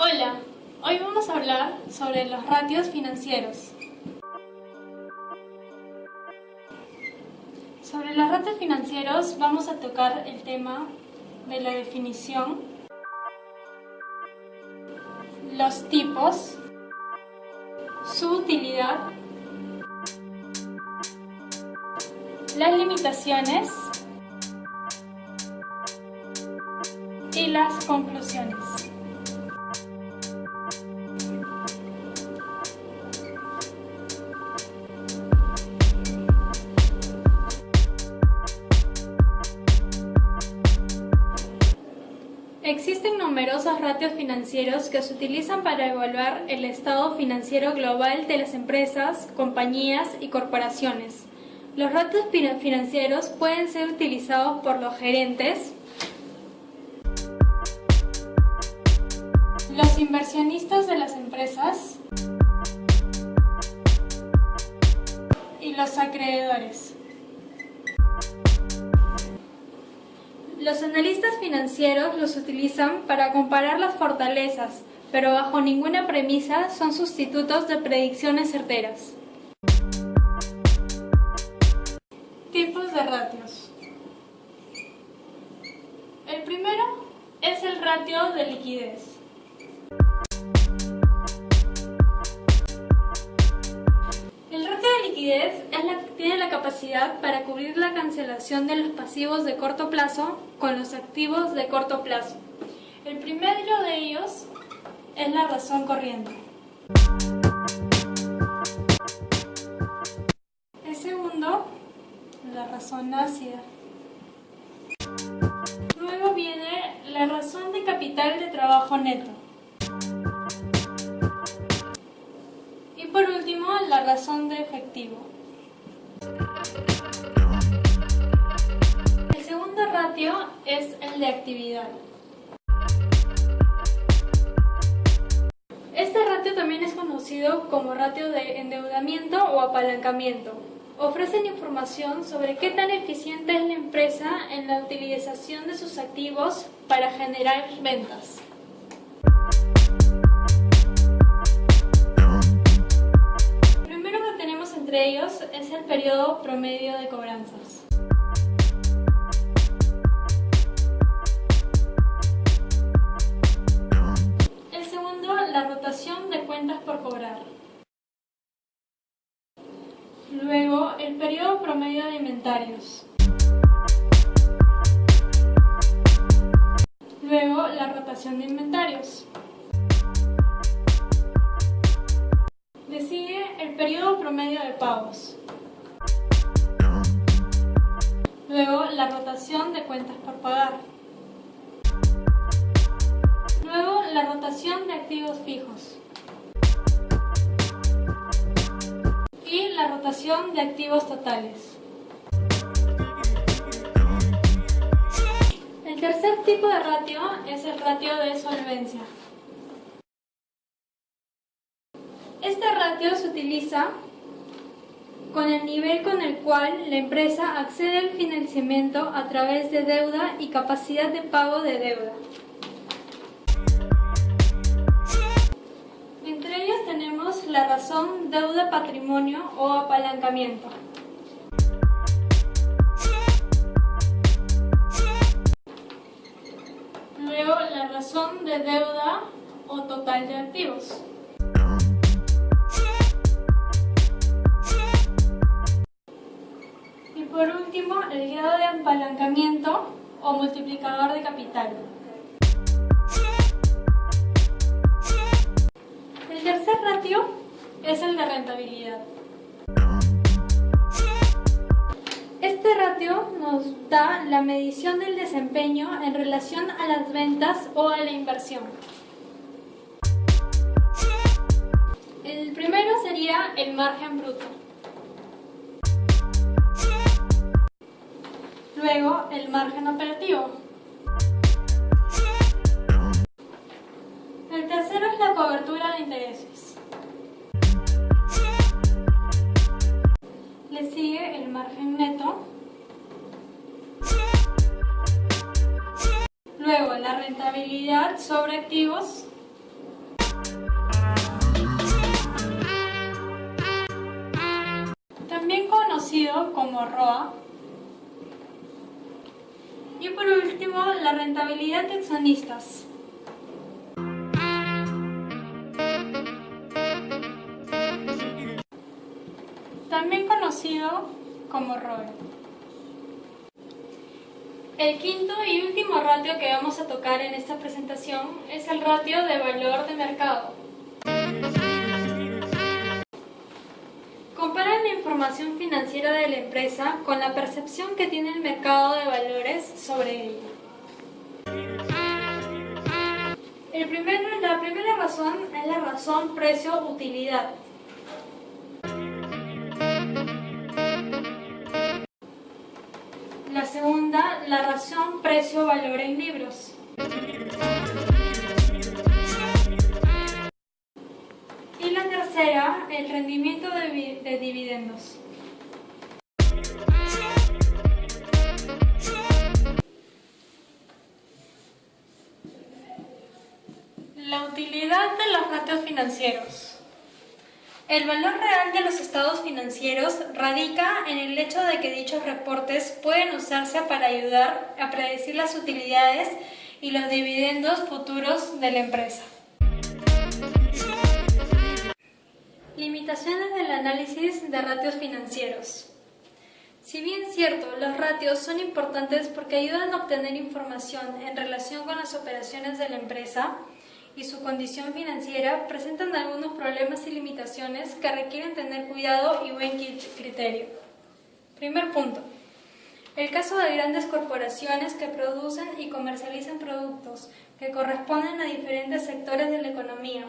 Hola, hoy vamos a hablar sobre los ratios financieros. Sobre los ratios financieros vamos a tocar el tema de la definición, los tipos, su utilidad, las limitaciones y las conclusiones. Existen numerosos ratios financieros que se utilizan para evaluar el estado financiero global de las empresas, compañías y corporaciones. Los ratios financieros pueden ser utilizados por los gerentes, los inversionistas de las empresas y los acreedores. Los analistas financieros los utilizan para comparar las fortalezas, pero bajo ninguna premisa son sustitutos de predicciones certeras. Tipos de ratios. El primero es el ratio de liquidez. El ratio de liquidez tiene la capacidad para cubrir la cancelación de los pasivos de corto plazo con los activos de corto plazo. El primero de ellos es la razón corriente. El segundo, la razón ácida. Luego viene la razón de capital de trabajo neto. Y por último, la razón de efectivo. El segundo ratio es el de actividad. Este ratio también es conocido como ratio de endeudamiento o apalancamiento. Ofrecen información sobre qué tan eficiente es la empresa en la utilización de sus activos para generar ventas. El primero que tenemos entre ellos es el periodo promedio de cobranzas. El segundo, la rotación de cuentas por cobrar. Luego, el periodo promedio de inventarios. Luego, la rotación de inventarios. Le sigue el periodo promedio de pagos. Luego, la rotación de cuentas por pagar. Luego, la rotación de activos fijos. Y la rotación de activos totales. El tercer tipo de ratio es el ratio de solvencia. Este ratio se utiliza con el nivel con el cual la empresa accede al financiamiento a través de deuda y capacidad de pago de deuda. Entre ellos tenemos la razón deuda-patrimonio o apalancamiento. Luego la razón de deuda o total de activos. Y por último, el grado de apalancamiento o multiplicador de capital. El tercer ratio es el de rentabilidad. Este ratio nos da la medición del desempeño en relación a las ventas o a la inversión. El primero sería el margen bruto. Luego, el margen operativo. El tercero es la cobertura de intereses. Le sigue el margen neto. Luego, la rentabilidad sobre activos. como ROA. Y por último, la rentabilidad de accionistas. También conocido como ROE. El quinto y último ratio que vamos a tocar en esta presentación es el ratio de valor de mercado. Compara la información financiera de la empresa con la percepción que tiene el mercado de valores sobre ella. La primera razón es la razón precio-utilidad. La segunda, la razón precio-valor en libros. Y la tercera, el rendimiento de dividendos. La utilidad de los ratios financieros. El valor real de los estados financieros radica en el hecho de que dichos reportes pueden usarse para ayudar a predecir las utilidades y los dividendos futuros de la empresa. Limitaciones del análisis de ratios financieros. Si bien es cierto, los ratios son importantes porque ayudan a obtener información en relación con las operaciones de la empresa y su condición financiera, presentan algunos problemas y limitaciones que requieren tener cuidado y buen criterio. Primer punto. El caso de grandes corporaciones que producen y comercializan productos que corresponden a diferentes sectores de la economía,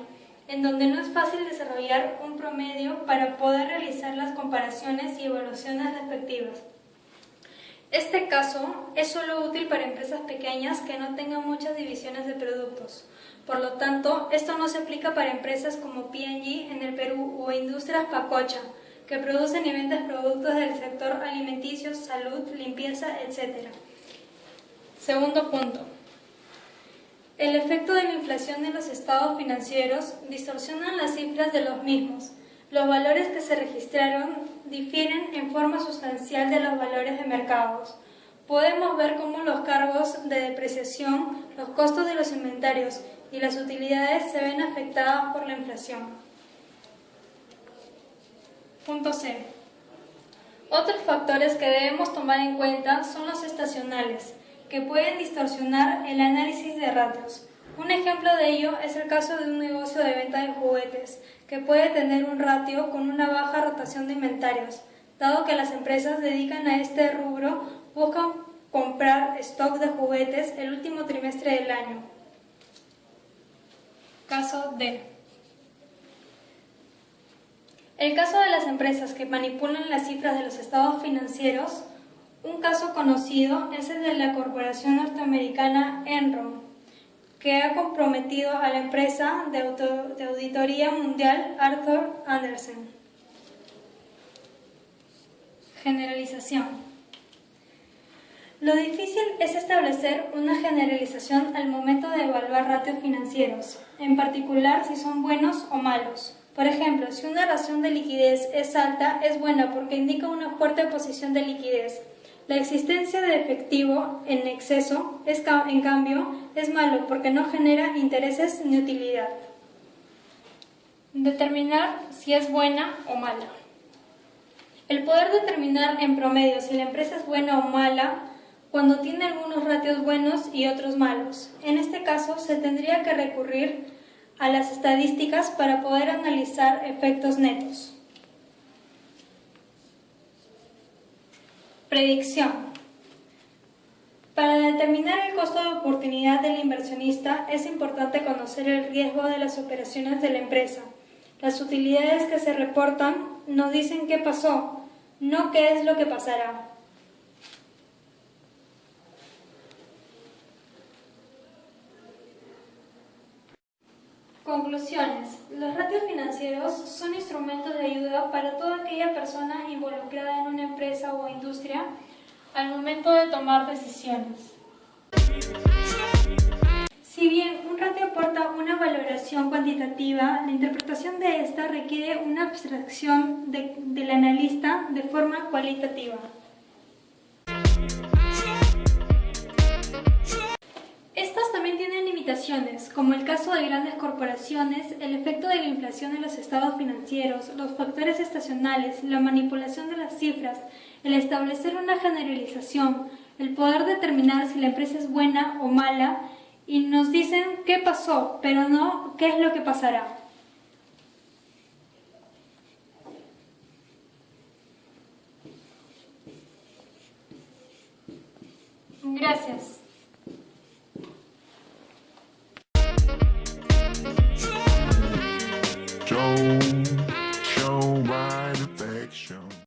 en donde no es fácil desarrollar un promedio para poder realizar las comparaciones y evaluaciones respectivas. Este caso es solo útil para empresas pequeñas que no tengan muchas divisiones de productos. Por lo tanto, esto no se aplica para empresas como P&G en el Perú o Industrias Pacocha, que producen y venden productos del sector alimenticio, salud, limpieza, etc. Segundo punto. El efecto de la inflación en los estados financieros distorsiona las cifras de los mismos. Los valores que se registraron difieren en forma sustancial de los valores de mercados. Podemos ver cómo los cargos de depreciación, los costos de los inventarios y las utilidades se ven afectadas por la inflación. Punto C. Otros factores que debemos tomar en cuenta son los estacionales, que pueden distorsionar el análisis de ratios. Un ejemplo de ello es el caso de un negocio de venta de juguetes, que puede tener un ratio con una baja rotación de inventarios, dado que las empresas dedican a este rubro buscan comprar stock de juguetes el último trimestre del año. Caso D. El caso de las empresas que manipulan las cifras de los estados financieros. Un caso conocido es el de la corporación norteamericana Enron, que ha comprometido a la empresa de auditoría mundial Arthur Andersen. Generalización. Lo difícil es establecer una generalización al momento de evaluar ratios financieros, en particular si son buenos o malos. Por ejemplo, si una razón de liquidez es alta, es buena porque indica una fuerte posición de liquidez. La existencia de efectivo en exceso, en cambio, es malo porque no genera intereses ni utilidad. Determinar si es buena o mala. El poder determinar en promedio si la empresa es buena o mala cuando tiene algunos ratios buenos y otros malos. En este caso, se tendría que recurrir a las estadísticas para poder analizar efectos netos. Predicción. Para determinar el costo de oportunidad del inversionista es importante conocer el riesgo de las operaciones de la empresa. Las utilidades que se reportan nos dicen qué pasó, no qué es lo que pasará. Conclusiones. Los ratios financieros son instrumentos de ayuda para toda aquella persona involucrada en una empresa o industria al momento de tomar decisiones. Si bien un ratio aporta una valoración cuantitativa, la interpretación de esta requiere una abstracción del analista de forma cualitativa. Estas también tienen limitaciones, como el caso de grandes corporaciones, el efecto de la inflación en los estados financieros, los factores estacionales, la manipulación de las cifras, el establecer una generalización, el poder determinar si la empresa es buena o mala, y nos dicen qué pasó, pero no qué es lo que pasará. Gracias.